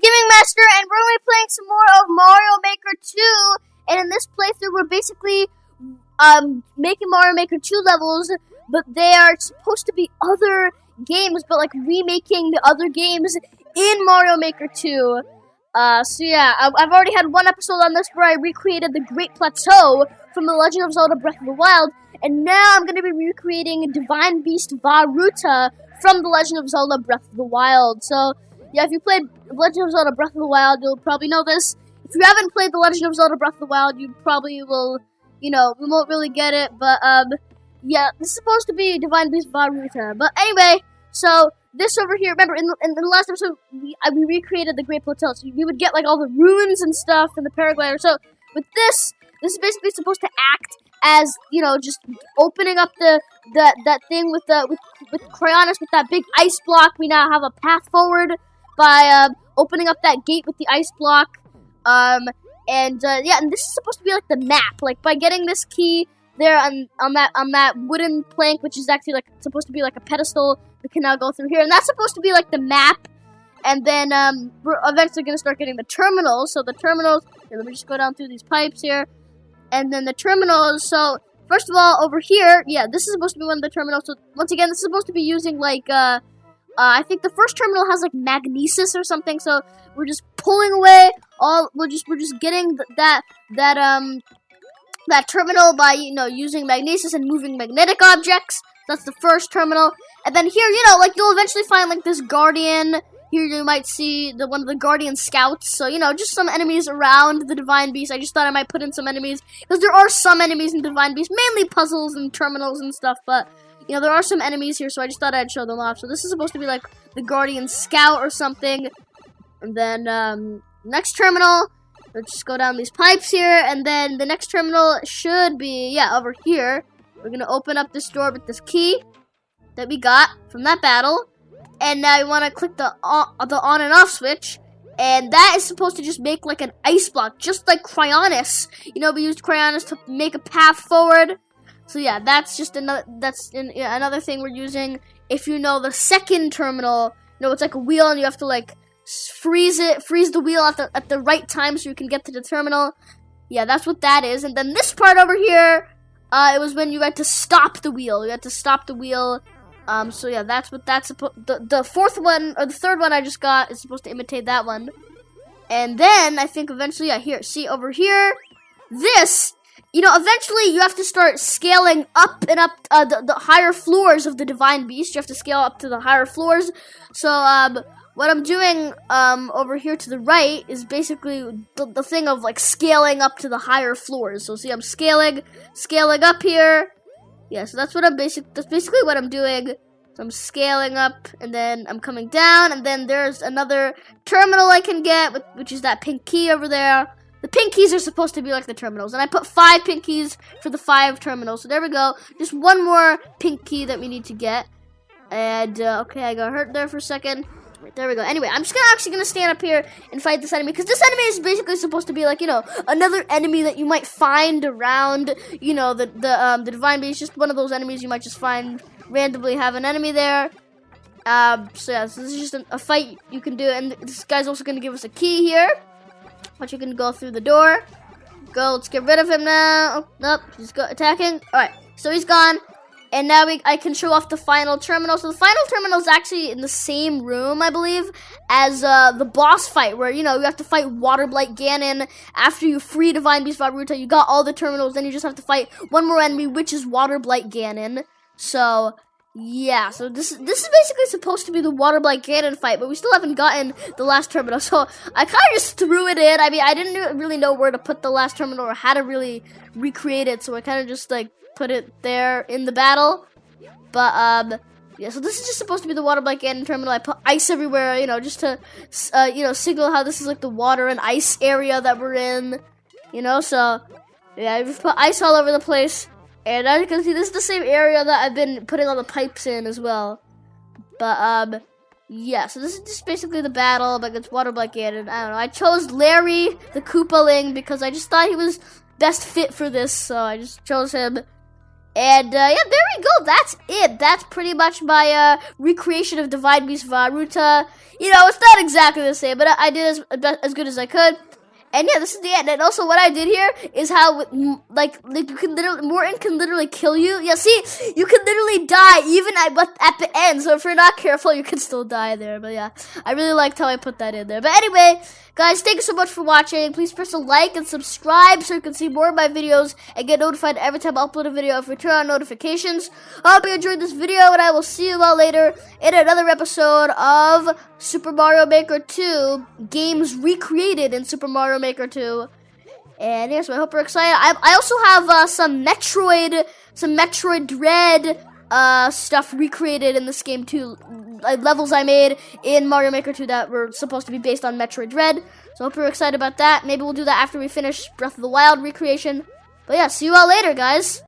Gaming Master, and we're going to be playing some more of Mario Maker 2. And in this playthrough, we're basically making Mario Maker 2 levels, but they are supposed to be other games, but like remaking the other games in Mario Maker 2. So yeah, I've already had one episode on this where I recreated the Great Plateau from the Legend of Zelda Breath of the Wild, and now I'm going to be recreating Divine Beast Vah Ruta from the Legend of Zelda Breath of the Wild. So yeah, if you played Legend of Zelda Breath of the Wild, you'll probably know this. If you haven't played the Legend of Zelda Breath of the Wild, you probably will, we won't really get it, but yeah, this is supposed to be Divine Beast Vah Ruta. But anyway, so this over here, remember, in the last episode, we recreated the Great Plateau, so we would get, like, all the ruins and stuff and the paraglider. So, with this is basically supposed to act as, just opening up that thing with Cryonis, with that big ice block. We now have a path forward by opening up that gate with the ice block. Yeah, and this is supposed to be, like, the map. Like, by getting this key there on that wooden plank, which is actually, like, supposed to be, like, a pedestal, we can now go through here, and that's supposed to be like the map. And then we're eventually gonna start getting the terminals. So the terminals, here, let me just go down through these pipes here, and then the terminals. So first of all, over here, yeah, this is supposed to be one of the terminals. So once again, this is supposed to be using like I think the first terminal has like magnesis or something. So we're just pulling away all. We're just getting that terminal by using magnesis and moving magnetic objects. That's the first terminal. And then here, like, you'll eventually find, like, this guardian. Here you might see one of the guardian scouts. So, just some enemies around the Divine Beast. I just thought I might put in some enemies, because there are some enemies in Divine Beast, mainly puzzles and terminals and stuff, but, there are some enemies here, so I just thought I'd show them off. So this is supposed to be, like, the guardian scout or something. And then, next terminal, let's just go down these pipes here, and then the next terminal should be, yeah, over here. We're gonna open up this door with this key that we got from that battle, and now you want to click the on and off switch, and that is supposed to just make like an ice block, just like Cryonis. We used Cryonis to make a path forward. So yeah, that's just another thing we're using. If you know the second terminal, it's like a wheel, and you have to like freeze the wheel at the right time so you can get to the terminal. Yeah, that's what that is. And then this part over here, it was when you had to stop the wheel. You had to stop the wheel. So yeah, that's what that's supposed. The fourth one or the third one I just got is supposed to imitate that one. And then I think eventually, yeah, here, see over here, this, eventually you have to start scaling up and up the higher floors of the Divine Beast. You have to scale up to the higher floors. So what I'm doing over here to the right is basically the thing of like scaling up to the higher floors. So see, I'm scaling up here. Yeah, so that's basically what I'm doing. So I'm scaling up, and then I'm coming down, and then there's another terminal I can get, which is that pink key over there. The pink keys are supposed to be like the terminals, and I put 5 pink keys for the 5 terminals. So there we go. Just one more pink key that we need to get. And okay, I got hurt there for a second. Right, there we go. Anyway, I'm just actually gonna stand up here and fight this enemy, because this enemy is basically supposed to be like, another enemy that you might find around, the Divine Beast. Just one of those enemies you might just find randomly, have an enemy there. So yeah, so this is just a fight you can do, and this guy's also gonna give us a key here, which you can go through the door. Go, let's get rid of him now. Oh, nope, he's attacking. All right, so he's gone. And now I can show off the final terminal. So the final terminal is actually in the same room, I believe, as the boss fight, where, you have to fight Water Blight Ganon. After you free Divine Beast Vah Ruta, you got all the terminals, then you just have to fight one more enemy, which is Water Blight Ganon. So, yeah, so this is basically supposed to be the Water Blight Ganon fight, but we still haven't gotten the last terminal. So I kind of just threw it in. I mean, I didn't really know where to put the last terminal or how to really recreate it, so I kind of just, like, put it there in the battle. But yeah, so this is just supposed to be the Water Blight Ganon terminal. I put ice everywhere, just to signal how this is like the water and ice area that we're in, so yeah, I just put ice all over the place. And as you can see, this is the same area that I've been putting all the pipes in as well. But yeah, so this is just basically the battle against Water Blight Ganon. I don't know, I chose Larry the Koopaling because I just thought he was best fit for this, so I just chose him. And yeah, there we go. That's it. That's pretty much my recreation of Divine Beast Vah Ruta. You know, it's not exactly the same, but I did as good as I could. And yeah, this is the end. And also, what I did here is how, like you can literally, Morton can literally kill you. Yeah, see, you can literally die even at the end. So if you're not careful, you can still die there. But yeah, I really liked how I put that in there. But anyway, guys, thank you so much for watching. Please press a like and subscribe so you can see more of my videos and get notified every time I upload a video. If you turn on notifications, I hope you enjoyed this video, and I will see you all later in another episode of Super Mario Maker 2 games recreated in Super Mario Maker 2. And yeah, so I hope you're excited. I also have some Metroid Dread stuff recreated in this game too. Levels I made in Mario Maker 2 that were supposed to be based on Metroid Dread. So I hope you're excited about that. Maybe we'll do that after we finish Breath of the Wild recreation. But yeah, see you all later, guys.